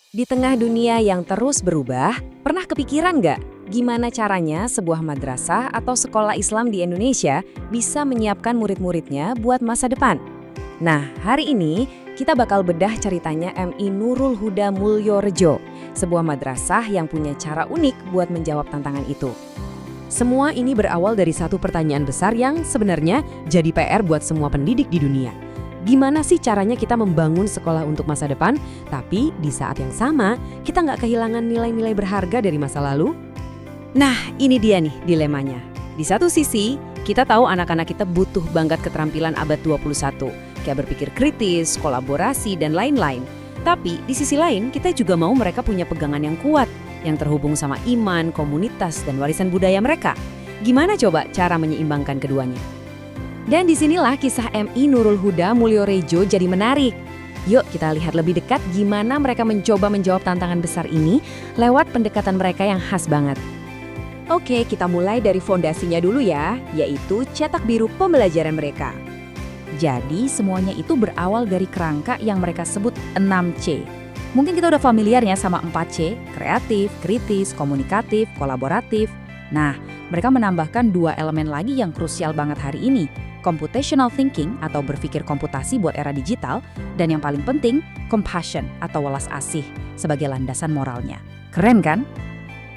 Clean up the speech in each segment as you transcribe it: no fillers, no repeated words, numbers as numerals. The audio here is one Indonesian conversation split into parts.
Di tengah dunia yang terus berubah, pernah kepikiran nggak gimana caranya sebuah madrasah atau sekolah Islam di Indonesia bisa menyiapkan murid-muridnya buat masa depan? Nah, hari ini kita bakal bedah ceritanya MI Nurul Huda Mulyorejo, sebuah madrasah yang punya cara unik buat menjawab tantangan itu. Semua ini berawal dari satu pertanyaan besar yang sebenarnya jadi PR buat semua pendidik di dunia. Gimana sih caranya kita membangun sekolah untuk masa depan, tapi di saat yang sama kita nggak kehilangan nilai-nilai berharga dari masa lalu? Nah, ini dia nih dilemanya. Di satu sisi, kita tahu anak-anak kita butuh banget keterampilan abad 21, kayak berpikir kritis, kolaborasi, dan lain-lain. Tapi di sisi lain, kita juga mau mereka punya pegangan yang kuat, yang terhubung sama iman, komunitas, dan warisan budaya mereka. Gimana coba cara menyeimbangkan keduanya? Dan disinilah kisah MI Nurul Huda Mulyorejo jadi menarik. Yuk kita lihat lebih dekat gimana mereka mencoba menjawab tantangan besar ini lewat pendekatan mereka yang khas banget. Oke, kita mulai dari fondasinya dulu ya, yaitu cetak biru pembelajaran mereka. Jadi semuanya itu berawal dari kerangka yang mereka sebut 6C. Mungkin kita udah familiar ya sama 4C, kreatif, kritis, komunikatif, kolaboratif. Nah, mereka menambahkan 2 elemen lagi yang krusial banget hari ini, computational thinking atau berpikir komputasi buat era digital, dan yang paling penting, compassion atau welas asih sebagai landasan moralnya. Keren kan?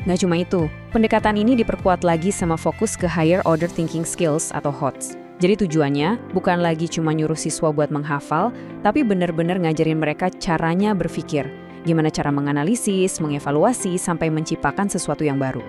Nggak cuma itu, pendekatan ini diperkuat lagi sama fokus ke higher order thinking skills atau HOTS. Jadi tujuannya bukan lagi cuma nyuruh siswa buat menghafal, tapi benar-benar ngajarin mereka caranya berpikir, gimana cara menganalisis, mengevaluasi, sampai menciptakan sesuatu yang baru.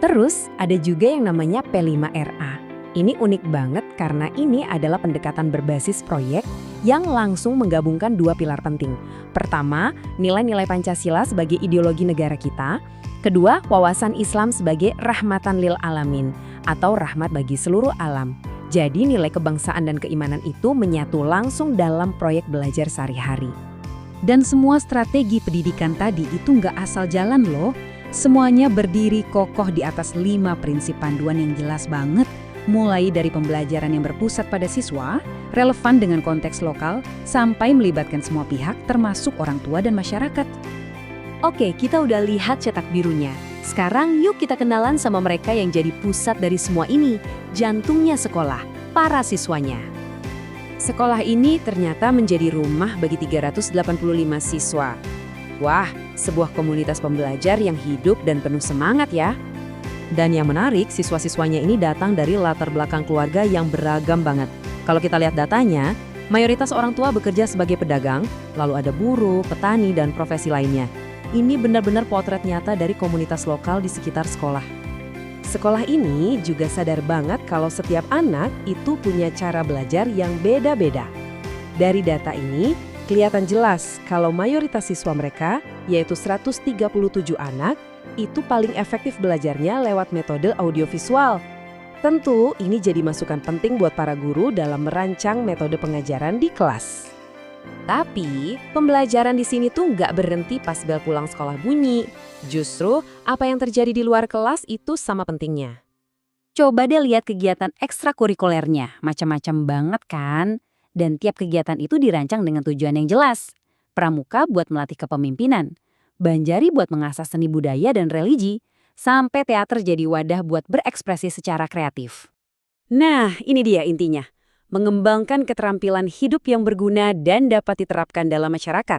Terus, ada juga yang namanya P5RA. Ini unik banget karena ini adalah pendekatan berbasis proyek yang langsung menggabungkan 2 pilar penting. Pertama, nilai-nilai Pancasila sebagai ideologi negara kita. Kedua, wawasan Islam sebagai rahmatan lil alamin atau rahmat bagi seluruh alam. Jadi nilai kebangsaan dan keimanan itu menyatu langsung dalam proyek belajar sehari-hari. Dan semua strategi pendidikan tadi itu nggak asal jalan loh. Semuanya berdiri kokoh di atas 5 prinsip panduan yang jelas banget. Mulai dari pembelajaran yang berpusat pada siswa, relevan dengan konteks lokal, sampai melibatkan semua pihak termasuk orang tua dan masyarakat. Oke, kita udah lihat cetak birunya. Sekarang yuk kita kenalan sama mereka yang jadi pusat dari semua ini, jantungnya sekolah, para siswanya. Sekolah ini ternyata menjadi rumah bagi 385 siswa. Wah, sebuah komunitas pembelajar yang hidup dan penuh semangat ya. Dan yang menarik, siswa-siswanya ini datang dari latar belakang keluarga yang beragam banget. Kalau kita lihat datanya, mayoritas orang tua bekerja sebagai pedagang, lalu ada buruh, petani, dan profesi lainnya. Ini benar-benar potret nyata dari komunitas lokal di sekitar sekolah. Sekolah ini juga sadar banget kalau setiap anak itu punya cara belajar yang beda-beda. Dari data ini, kelihatan jelas kalau mayoritas siswa mereka, yaitu 137 anak, itu paling efektif belajarnya lewat metode audiovisual. Tentu ini jadi masukan penting buat para guru dalam merancang metode pengajaran di kelas. Tapi pembelajaran di sini tuh nggak berhenti pas bel pulang sekolah bunyi. Justru apa yang terjadi di luar kelas itu sama pentingnya. Coba deh lihat kegiatan ekstrakurikulernya, macam-macam banget kan? Dan tiap kegiatan itu dirancang dengan tujuan yang jelas. Pramuka buat melatih kepemimpinan. Banjari buat mengasah seni budaya dan religi, sampai teater jadi wadah buat berekspresi secara kreatif. Nah, ini dia intinya. Mengembangkan keterampilan hidup yang berguna dan dapat diterapkan dalam masyarakat.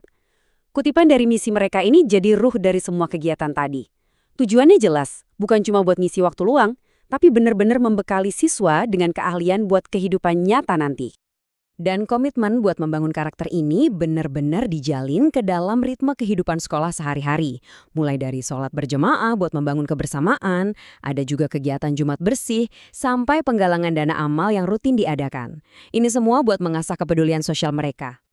Kutipan dari misi mereka ini jadi ruh dari semua kegiatan tadi. Tujuannya jelas, bukan cuma buat ngisi waktu luang, tapi benar-benar membekali siswa dengan keahlian buat kehidupan nyata nanti. Dan komitmen buat membangun karakter ini benar-benar dijalin ke dalam ritme kehidupan sekolah sehari-hari. Mulai dari sholat berjemaah buat membangun kebersamaan, ada juga kegiatan Jumat bersih, sampai penggalangan dana amal yang rutin diadakan. Ini semua buat mengasah kepedulian sosial mereka.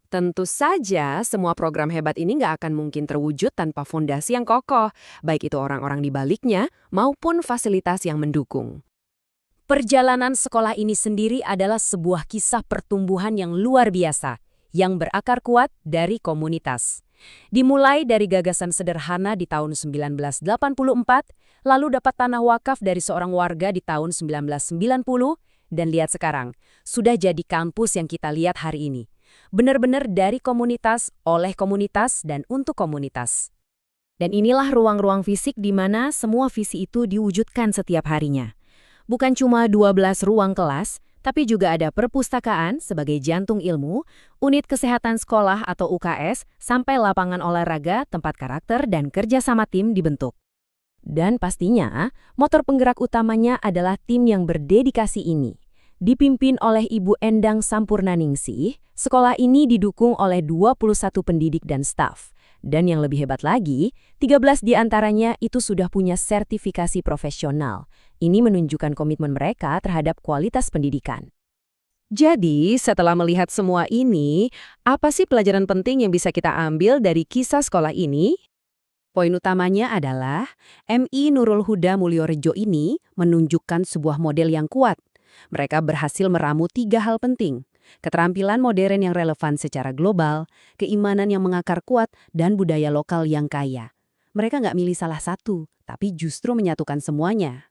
Tentu saja, semua program hebat ini nggak akan mungkin terwujud tanpa fondasi yang kokoh, baik itu orang-orang di baliknya maupun fasilitas yang mendukung. Perjalanan sekolah ini sendiri adalah sebuah kisah pertumbuhan yang luar biasa, yang berakar kuat dari komunitas. Dimulai dari gagasan sederhana di tahun 1984, lalu dapat tanah wakaf dari seorang warga di tahun 1990, dan lihat sekarang, sudah jadi kampus yang kita lihat hari ini. Benar-benar dari komunitas, oleh komunitas, dan untuk komunitas. Dan inilah ruang-ruang fisik di mana semua visi itu diwujudkan setiap harinya. Bukan cuma 12 ruang kelas, tapi juga ada perpustakaan sebagai jantung ilmu, unit kesehatan sekolah atau UKS, sampai lapangan olahraga, tempat karakter, dan kerja sama tim dibentuk. Dan pastinya, motor penggerak utamanya adalah tim yang berdedikasi ini. Dipimpin oleh Ibu Endang Sampurnaningsih, sekolah ini didukung oleh 21 pendidik dan staf. Dan yang lebih hebat lagi, 13 di antaranya itu sudah punya sertifikasi profesional. Ini menunjukkan komitmen mereka terhadap kualitas pendidikan. Jadi, setelah melihat semua ini, apa sih pelajaran penting yang bisa kita ambil dari kisah sekolah ini? Poin utamanya adalah MI Nurul Huda Mulyorejo ini menunjukkan sebuah model yang kuat. Mereka berhasil meramu 3 hal penting. Keterampilan modern yang relevan secara global, keimanan yang mengakar kuat, dan budaya lokal yang kaya. Mereka nggak milih salah satu, tapi justru menyatukan semuanya.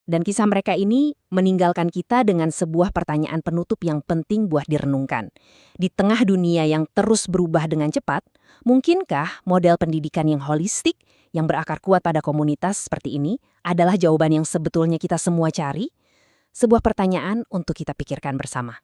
Dan kisah mereka ini meninggalkan kita dengan sebuah pertanyaan penutup yang penting buat direnungkan. Di tengah dunia yang terus berubah dengan cepat, mungkinkah model pendidikan yang holistik, yang berakar kuat pada komunitas seperti ini, adalah jawaban yang sebetulnya kita semua cari? Sebuah pertanyaan untuk kita pikirkan bersama.